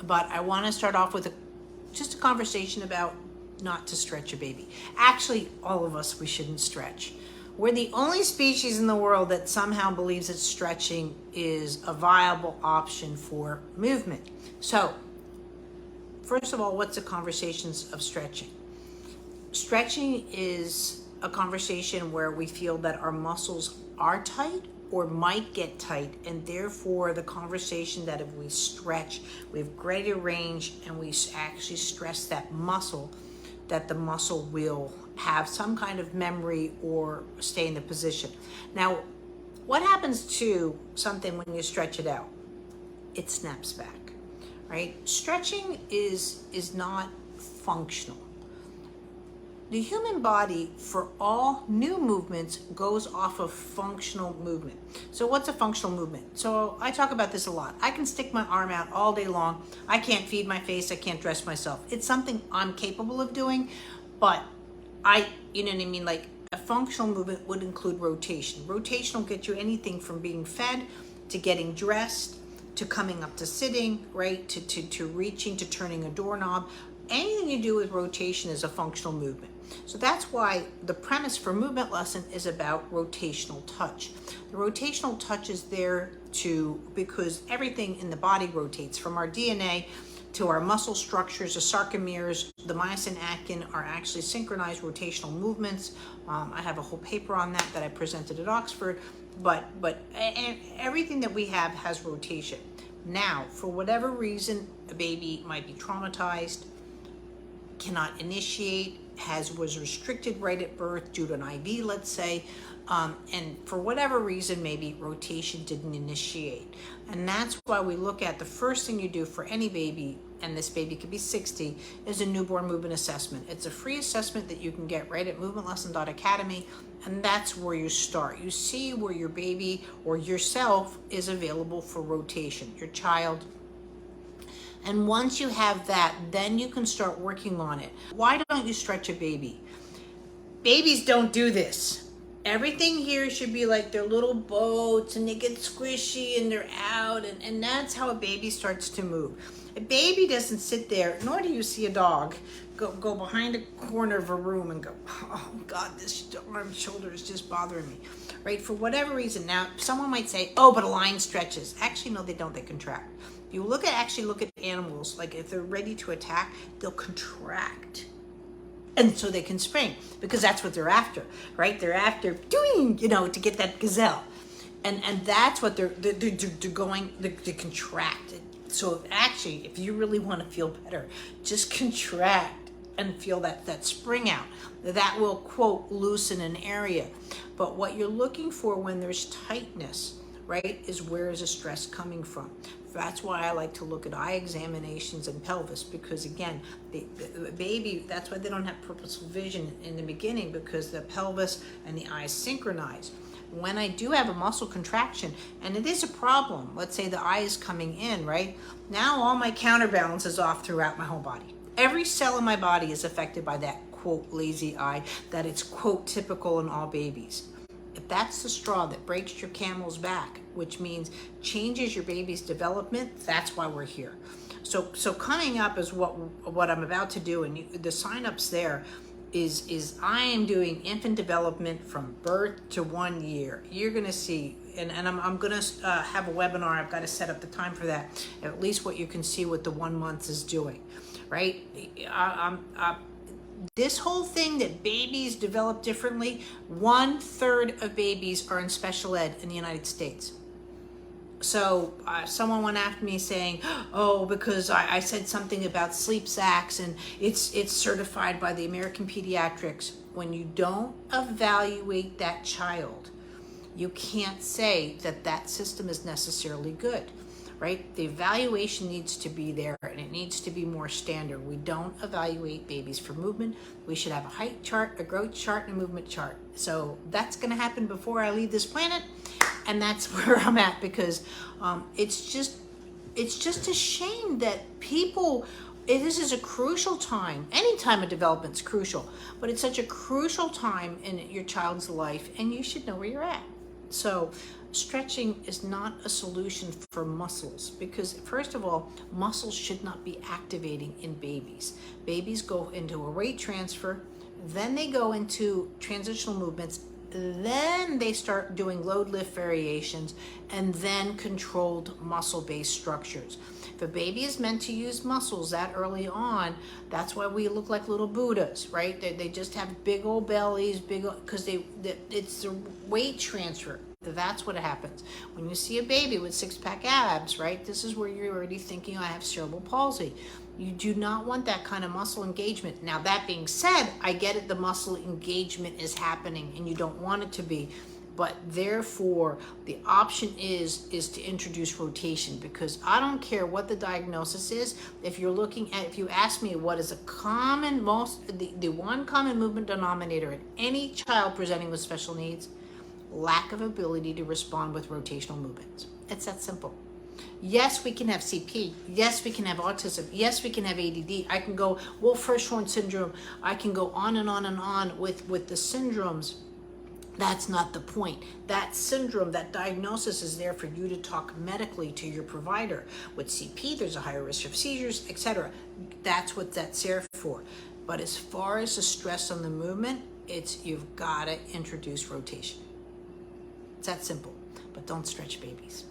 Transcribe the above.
but I want to start off with just a conversation about not to stretch a baby. Actually, all of us, we shouldn't stretch. We're the only species in the world that somehow believes that stretching is a viable option for movement. So, first of all, what's the conversations of stretching? Stretching is a conversation where we feel that our muscles are tight or might get tight, and therefore the conversation that if we stretch, we have greater range and we actually stress that muscle, that the muscle will have some kind of memory or stay in the position. Now, what happens to something when you stretch it out? It snaps back, right? Stretching is not functional. The human body, for all new movements, goes off of functional movement. So what's a functional movement? So I talk about this a lot. I can stick my arm out all day long. I can't feed my face. I can't dress myself. It's something I'm capable of doing, but you know what I mean? Like a functional movement would include rotation. Rotation will get you anything from being fed to getting dressed, to coming up to sitting, right? To reaching, to turning a doorknob. Anything you do with rotation is a functional movement. So that's why the premise for movement lesson is about rotational touch. The rotational touch is there because everything in the body rotates, from our DNA to our muscle structures, the sarcomeres, the myosin actin are actually synchronized rotational movements. I have a whole paper on that I presented at Oxford, but everything that we have has rotation. Now, for whatever reason, a baby might be traumatized, cannot initiate, was restricted right at birth due to an IV, let's say, and for whatever reason, maybe rotation didn't initiate. And that's why we look at the first thing you do for any baby, and this baby could be 60, is a newborn movement assessment. It's a free assessment that you can get right at movementlesson.academy, and that's where you start. You see where your baby or yourself is available for rotation, your child. And once you have that, then you can start working on it. Why don't you stretch a baby? Babies don't do this. Everything here should be like their little boats, and they get squishy and they're out, and that's how a baby starts to move. A baby doesn't sit there, nor do you see a dog go behind a corner of a room and go, oh God, this arm shoulder is just bothering me, right? For whatever reason. Now, someone might say, oh, but a lion stretches. Actually, no, they don't, they contract. If you look at animals, like if they're ready to attack, they'll contract. And so they can spring, because that's what they're after, right? They're after doing, to get that gazelle. And that's what they're going, they contract. So actually, if you really want to feel better, just contract and feel that spring out. That will, quote, loosen an area. But what you're looking for when there's tightness, right, is where is the stress coming from. That's why I like to look at eye examinations and pelvis, because again, the baby, that's why they don't have purposeful vision in the beginning, because the pelvis and the eyes synchronize. When I do have a muscle contraction, and it is a problem, let's say the eye is coming in, right? Now all my counterbalance is off throughout my whole body. Every cell in my body is affected by that, quote, lazy eye, that it's, quote, typical in all babies. If that's the straw that breaks your camel's back, which means changes your baby's development, that's why we're here. So coming up is what I'm about to do, and the sign-ups there is I am doing infant development from birth to 1 year. You're gonna see, and I'm gonna have a webinar. I've got to set up the time for that, at least what you can see what the 1 month is doing, right? This whole thing that babies develop differently, 1/3 of babies are in special ed in the United States. So someone went after me saying, oh, because I said something about sleep sacs and it's certified by the American Pediatrics. When you don't evaluate that child, you can't say that system is necessarily good. Right? The evaluation needs to be there, and it needs to be more standard. We don't evaluate babies for movement. We should have a height chart, a growth chart, and a movement chart. So that's going to happen before I leave this planet, and that's where I'm at, because it's just a shame that people. This is a crucial time. Any time of development is crucial, but it's such a crucial time in your child's life, and you should know where you're at. So Stretching is not a solution for muscles because, first of all, muscles should not be activating in babies. Babies go into a weight transfer, then they go into transitional movements, then they start doing load lift variations, and then controlled muscle-based structures. If a baby is meant to use muscles that early on, that's why we look like little Buddhas, right? They just have big old bellies, because it's the weight transfer. That's what happens. When you see a baby with six-pack abs, right? This is where you're already thinking, I have cerebral palsy. You do not want that kind of muscle engagement. Now, that being said, I get it, the muscle engagement is happening and you don't want it to be. But therefore, the option is to introduce rotation, because I don't care what the diagnosis is. If you ask me what is the one common movement denominator in any child presenting with special needs, lack of ability to respond with rotational movements. It's that simple. Yes, we can have CP. Yes, we can have autism. Yes, we can have ADD. I can go, Wolf-Hirschhorn syndrome. I can go on and on and on with the syndromes. That's not the point. That syndrome, that diagnosis is there for you to talk medically to your provider. With CP, there's a higher risk of seizures, etc. That's what that's there for. But as far as the stress on the movement, you've got to introduce rotation. It's that simple. But don't stretch babies.